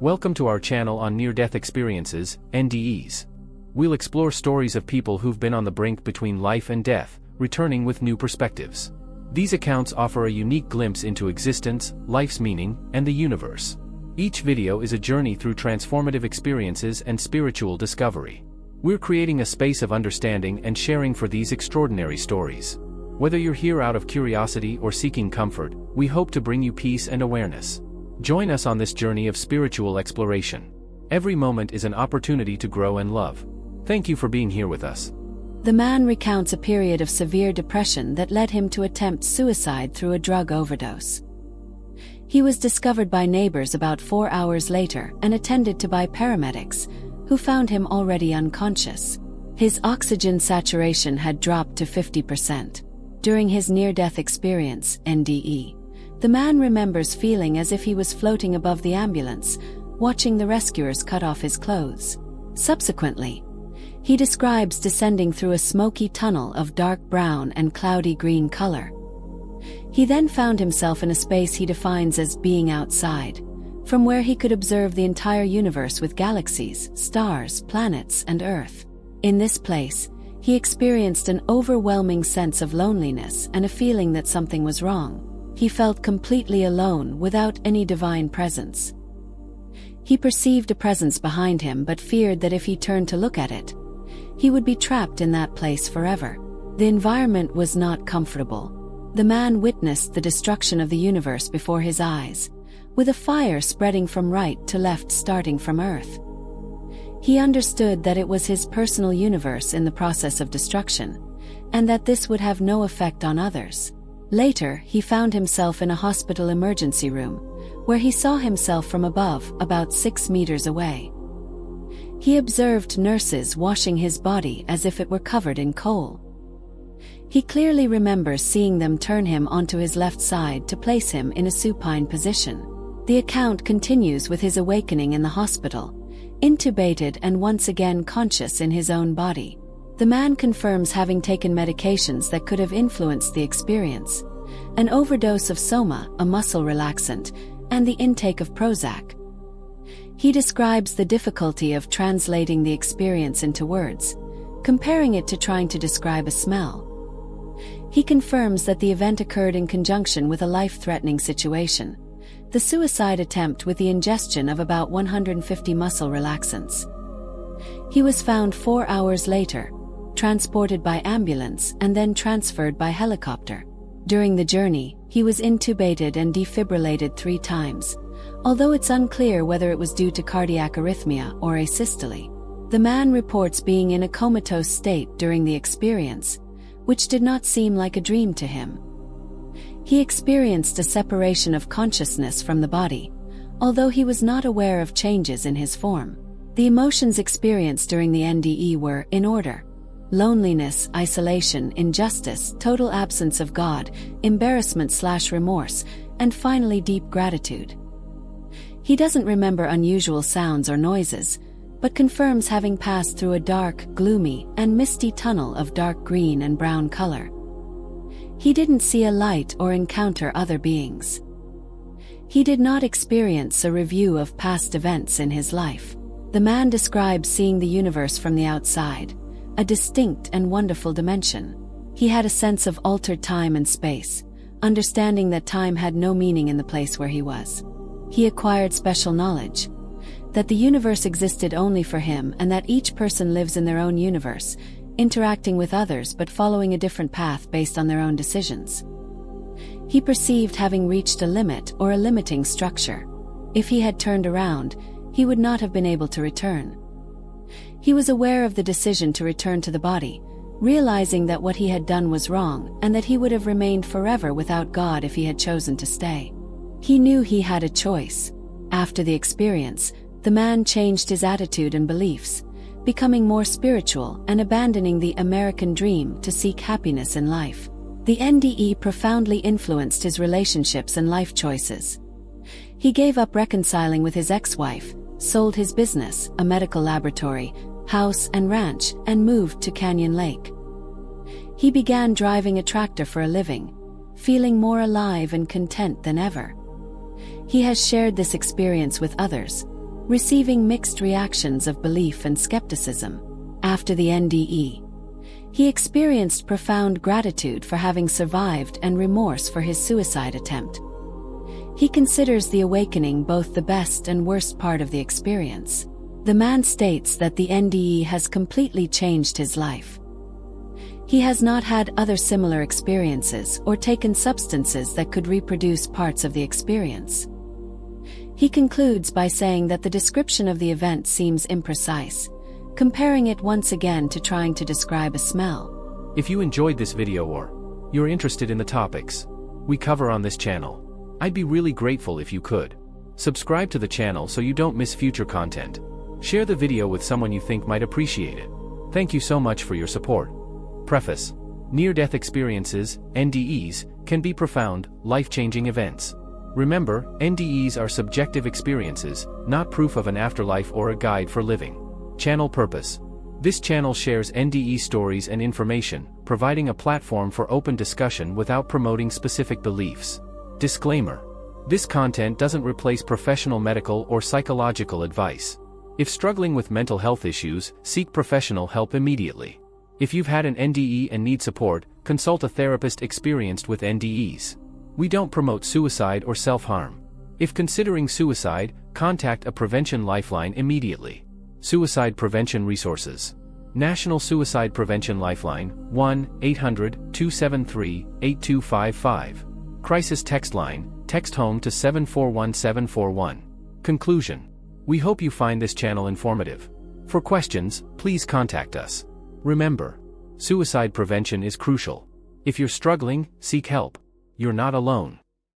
Welcome to our channel on near-death experiences, NDEs. We'll explore stories of people who've been on the brink between life and death, returning with new perspectives. These accounts offer a unique glimpse into existence, life's meaning, and the universe. Each video is a journey through transformative experiences and spiritual discovery. We're creating a space of understanding and sharing for these extraordinary stories. Whether you're here out of curiosity or seeking comfort, we hope to bring you peace and awareness. Join us on this journey of spiritual exploration. Every moment is an opportunity to grow and love. Thank you for being here with us. The man recounts a period of severe depression that led him to attempt suicide through a drug overdose. He was discovered by neighbors about 4 hours later and attended to by paramedics, who found him already unconscious. His oxygen saturation had dropped to 50%. During his near-death experience, NDE, the man remembers feeling as if he was floating above the ambulance, watching the rescuers cut off his clothes. Subsequently, he describes descending through a smoky tunnel of dark brown and cloudy green color. He then found himself in a space he defines as being outside, from where he could observe the entire universe with galaxies, stars, planets, and Earth. In this place, he experienced an overwhelming sense of loneliness and a feeling that something was wrong. He felt completely alone without any divine presence. He perceived a presence behind him but feared that if he turned to look at it, he would be trapped in that place forever. The environment was not comfortable. The man witnessed the destruction of the universe before his eyes, with a fire spreading from right to left starting from Earth. He understood that it was his personal universe in the process of destruction, and that this would have no effect on others. Later, he found himself in a hospital emergency room, where he saw himself from above, about 6 meters away. He observed nurses washing his body as if it were covered in coal. He clearly remembers seeing them turn him onto his left side to place him in a supine position. The account continues with his awakening in the hospital, intubated and once again conscious in his own body. The man confirms having taken medications that could have influenced the experience: an overdose of soma, a muscle relaxant, and the intake of Prozac. He describes the difficulty of translating the experience into words, comparing it to trying to describe a smell. He confirms that the event occurred in conjunction with a life-threatening situation: the suicide attempt with the ingestion of about 150 muscle relaxants. He was found 4 hours later, transported by ambulance and then transferred by helicopter. During the journey, he was intubated and defibrillated 3 times, although it's unclear whether it was due to cardiac arrhythmia or asystole. The man reports being in a comatose state during the experience, which did not seem like a dream to him. He experienced a separation of consciousness from the body, although he was not aware of changes in his form. The emotions experienced during the NDE were, in order: loneliness, isolation, injustice, total absence of God, embarrassment/remorse, and finally deep gratitude. He doesn't remember unusual sounds or noises, but confirms having passed through a dark, gloomy, and misty tunnel of dark green and brown color. He didn't see a light or encounter other beings. He did not experience a review of past events in his life. The man describes seeing the universe from the outside, a distinct and wonderful dimension. He had a sense of altered time and space, understanding that time had no meaning in the place where he was. He acquired special knowledge, that the universe existed only for him and that each person lives in their own universe, interacting with others but following a different path based on their own decisions. He perceived having reached a limit or a limiting structure. If he had turned around, he would not have been able to return. He was aware of the decision to return to the body, realizing that what he had done was wrong and that he would have remained forever without God if he had chosen to stay. He knew he had a choice. After the experience, the man changed his attitude and beliefs, becoming more spiritual and abandoning the American dream to seek happiness in life. The NDE profoundly influenced his relationships and life choices. He gave up reconciling with his ex-wife, sold his business, a medical laboratory, house and ranch, and moved to Canyon Lake. He began driving a tractor for a living, feeling more alive and content than ever. He has shared this experience with others, receiving mixed reactions of belief and skepticism. After the NDE, he experienced profound gratitude for having survived and remorse for his suicide attempt. He considers the awakening both the best and worst part of the experience. The man states that the NDE has completely changed his life. He has not had other similar experiences or taken substances that could reproduce parts of the experience. He concludes by saying that the description of the event seems imprecise, comparing it once again to trying to describe a smell. If you enjoyed this video or you're interested in the topics we cover on this channel, I'd be really grateful if you could subscribe to the channel so you don't miss future content. Share the video with someone you think might appreciate it. Thank you so much for your support. Preface: near-death experiences, NDEs, can be profound, life-changing events. Remember, NDEs are subjective experiences, not proof of an afterlife or a guide for living. Channel purpose: this channel shares NDE stories and information, providing a platform for open discussion without promoting specific beliefs. Disclaimer: this content doesn't replace professional medical or psychological advice. If struggling with mental health issues, seek professional help immediately. If you've had an NDE and need support, consult a therapist experienced with NDEs. We don't promote suicide or self-harm. If considering suicide, contact a prevention lifeline immediately. Suicide prevention resources: National Suicide Prevention Lifeline, 1-800-273-8255. Crisis text line, text HOME to 741741. Conclusion: we hope you find this channel informative. For questions, please contact us. Remember, suicide prevention is crucial. If you're struggling, seek help. You're not alone.